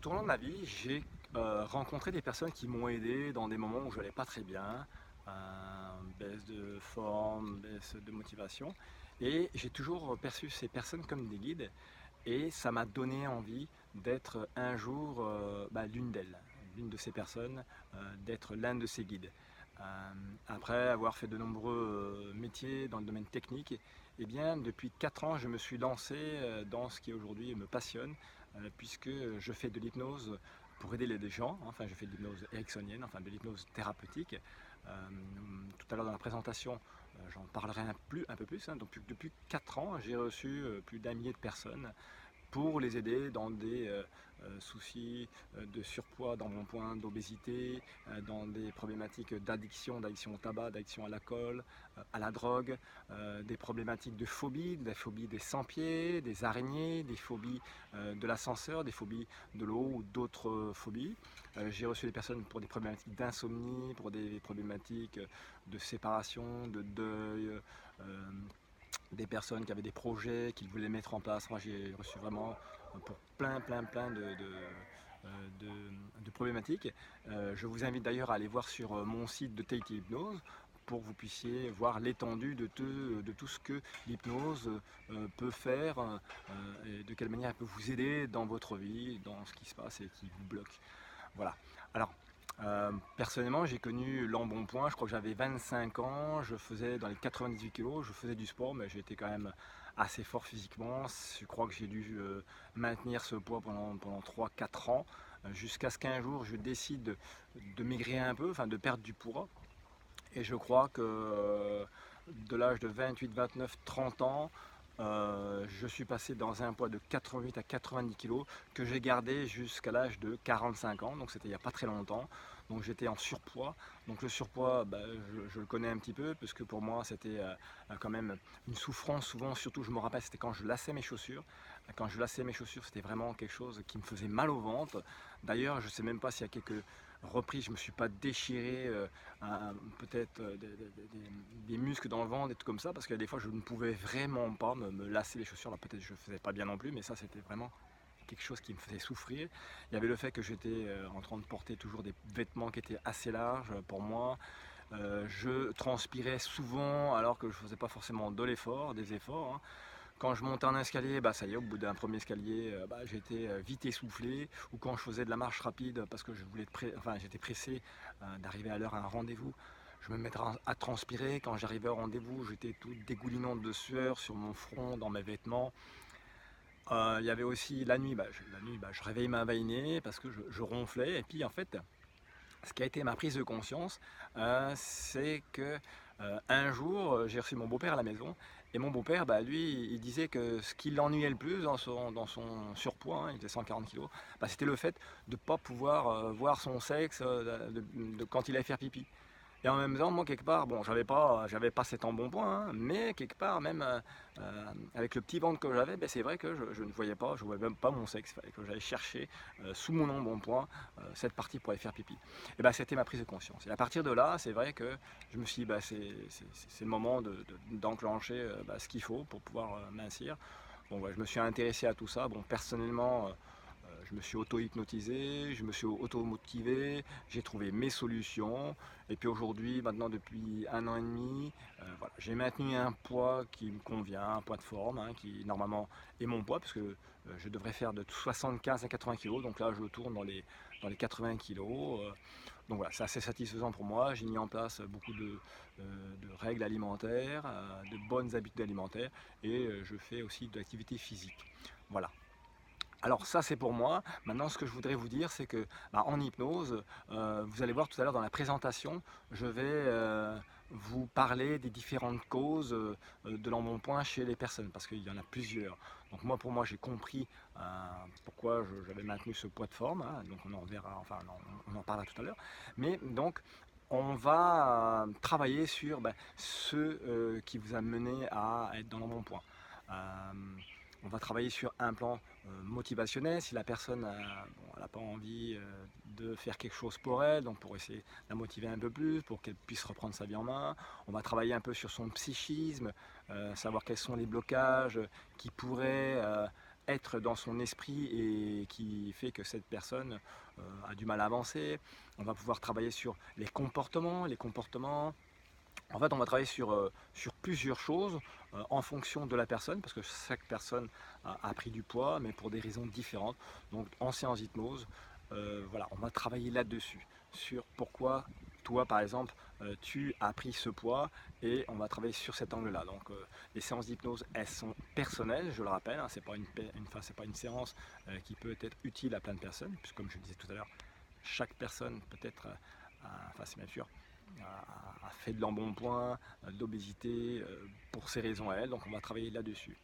tournant de ma vie, j'ai rencontré des personnes qui m'ont aidé dans des moments où je n'allais pas très bien, baisse de forme, baisse de motivation. Et j'ai toujours perçu ces personnes comme des guides et ça m'a donné envie d'être un jour l'une d'elles, l'une de ces personnes, d'être l'un de ces guides. Après avoir fait de nombreux métiers dans le domaine technique, eh bien, depuis 4 ans, je me suis lancé dans ce qui aujourd'hui me passionne, puisque je fais de l'hypnose pour aider les gens. Enfin, je fais de l'hypnose ericksonienne, enfin de l'hypnose thérapeutique. Euh, Tout à l'heure dans la présentation, j'en parlerai un peu plus. Donc, depuis 4 ans, j'ai reçu plus d'un millier de personnes pour les aider dans des soucis de surpoids, d'embonpoint, d'obésité, dans des problématiques d'addiction au tabac, d'addiction à l'alcool, à la drogue, des problématiques de phobie, des phobies des sans-pieds, des araignées, des phobies de l'ascenseur, des phobies de l'eau ou d'autres phobies. J'ai reçu des personnes pour des problématiques d'insomnie, pour des problématiques de séparation, de deuil, des personnes qui avaient des projets qu'ils voulaient mettre en place. Moi, j'ai reçu vraiment pour plein de problématiques. Je vous invite d'ailleurs à aller voir sur mon site de Tahiti Hypnose pour que vous puissiez voir l'étendue de tout ce que l'hypnose peut faire et de quelle manière elle peut vous aider dans votre vie, dans ce qui se passe et qui vous bloque. Voilà. Alors, personnellement, j'ai connu l'embonpoint, je crois que j'avais 25 ans, je faisais dans les 98 kilos, je faisais du sport, mais j'étais quand même assez fort physiquement. Je crois que j'ai dû maintenir ce poids pendant 3-4 ans, jusqu'à ce qu'un jour je décide de maigrir un peu, enfin de perdre du poids. Et je crois que de l'âge de 28, 29, 30 ans, je suis passé dans un poids de 88 à 90 kg que j'ai gardé jusqu'à l'âge de 45 ans, donc c'était il n'y a pas très longtemps. Donc j'étais en surpoids. Donc le surpoids, je le connais un petit peu, parce que pour moi c'était quand même une souffrance souvent, surtout je me rappelle, c'était quand je lassais mes chaussures. Quand je lassais mes chaussures, c'était vraiment quelque chose qui me faisait mal au ventre. D'ailleurs, je ne sais même pas s'il y a quelques reprises, je ne me suis pas déchiré peut-être des muscles dans le ventre, des trucs comme ça, parce que des fois je ne pouvais vraiment pas me lasser les chaussures. Alors peut-être je ne faisais pas bien non plus, mais ça c'était vraiment quelque chose qui me faisait souffrir. Il y avait le fait que j'étais en train de porter toujours des vêtements qui étaient assez larges pour moi. Je transpirais souvent alors que je ne faisais pas forcément des efforts, hein. Quand je montais un escalier, ça y est, au bout d'un premier escalier, j'étais vite essoufflé. Ou quand je faisais de la marche rapide parce que j'étais pressé d'arriver à l'heure à un rendez-vous, je me mettais à transpirer. Quand j'arrivais au rendez-vous, j'étais tout dégoulinant de sueur sur mon front, dans mes vêtements. Il y avait aussi la nuit, je réveillais ma vainée parce que je ronflais. Et puis en fait, ce qui a été ma prise de conscience, c'est que un jour, j'ai reçu mon beau-père à la maison, et mon beau-père, lui, il disait que ce qui l'ennuyait le plus dans son surpoids, hein, il faisait 140 kilos, c'était le fait de ne pas pouvoir voir son sexe quand il allait faire pipi. Et en même temps, moi, quelque part, bon, j'avais pas cet embonpoint, hein, mais quelque part, même avec le petit ventre que j'avais, c'est vrai que je ne voyais pas, je voyais même pas mon sexe. Il fallait que j'aille chercher sous mon embonpoint cette partie pour aller faire pipi. Et c'était ma prise de conscience. Et à partir de là, c'est vrai que je me suis dit, c'est le moment d'enclencher ce qu'il faut pour pouvoir mincir. Bon, je me suis intéressé à tout ça. Bon, personnellement, je me suis auto-hypnotisé, je me suis auto-motivé, j'ai trouvé mes solutions. Et puis aujourd'hui, maintenant depuis 1 an et demi, voilà, j'ai maintenu un poids qui me convient, un poids de forme, hein, qui normalement est mon poids, parce que je devrais faire de 75 à 80 kg. Donc là, je tourne dans les 80 kg. Donc voilà, c'est assez satisfaisant pour moi. J'ai mis en place beaucoup de règles alimentaires, de bonnes habitudes alimentaires, et je fais aussi de l'activité physique. Voilà. Alors ça c'est pour moi. Maintenant ce que je voudrais vous dire, c'est que en hypnose, vous allez voir tout à l'heure dans la présentation, je vais vous parler des différentes causes de l'embonpoint chez les personnes, parce qu'il y en a plusieurs. Donc moi, pour moi, j'ai compris pourquoi j'avais maintenu ce poids de forme, hein. Donc on en verra, enfin on en parlera tout à l'heure. Mais donc on va travailler sur ce qui vous a mené à être dans l'embonpoint. Euh, on va travailler sur un plan motivationnel. Si la personne n'a pas envie de faire quelque chose pour elle, donc pour essayer de la motiver un peu plus, pour qu'elle puisse reprendre sa vie en main. On va travailler un peu sur son psychisme, savoir quels sont les blocages qui pourraient être dans son esprit et qui fait que cette personne a du mal à avancer. On va pouvoir travailler sur les comportements. En fait, on va travailler sur plusieurs choses en fonction de la personne, parce que chaque personne a pris du poids, mais pour des raisons différentes. Donc en séance d'hypnose, voilà, on va travailler là-dessus, sur pourquoi toi, par exemple, tu as pris ce poids, et on va travailler sur cet angle-là. Donc les séances d'hypnose, elles sont personnelles, je le rappelle, hein, c'est pas c'est pas une séance qui peut être utile à plein de personnes, puisque comme je le disais tout à l'heure, chaque personne peut-être, enfin c'est bien sûr, a fait de l'embonpoint, de l'obésité, pour ces raisons à elle, donc on va travailler là-dessus.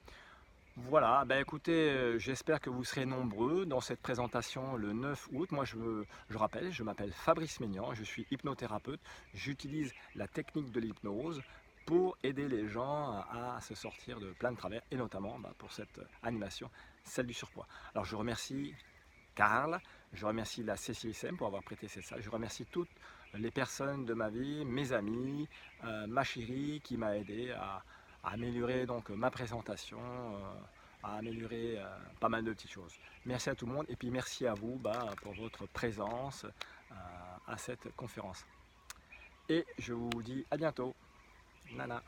Voilà, ben écoutez, j'espère que vous serez nombreux dans cette présentation le 9 août. Moi, je rappelle, je m'appelle Fabrice Maignan, je suis hypnothérapeute. J'utilise la technique de l'hypnose pour aider les gens à se sortir de plein de travers, et notamment pour cette animation, celle du surpoids. Alors, je remercie Karl, je remercie la CCSM pour avoir prêté cette salle, je remercie toutes les personnes de ma vie, mes amis, ma chérie qui m'a aidé à améliorer donc ma présentation, à améliorer pas mal de petites choses. Merci à tout le monde, et puis merci à vous pour votre présence à cette conférence. Et je vous dis à bientôt. Nana.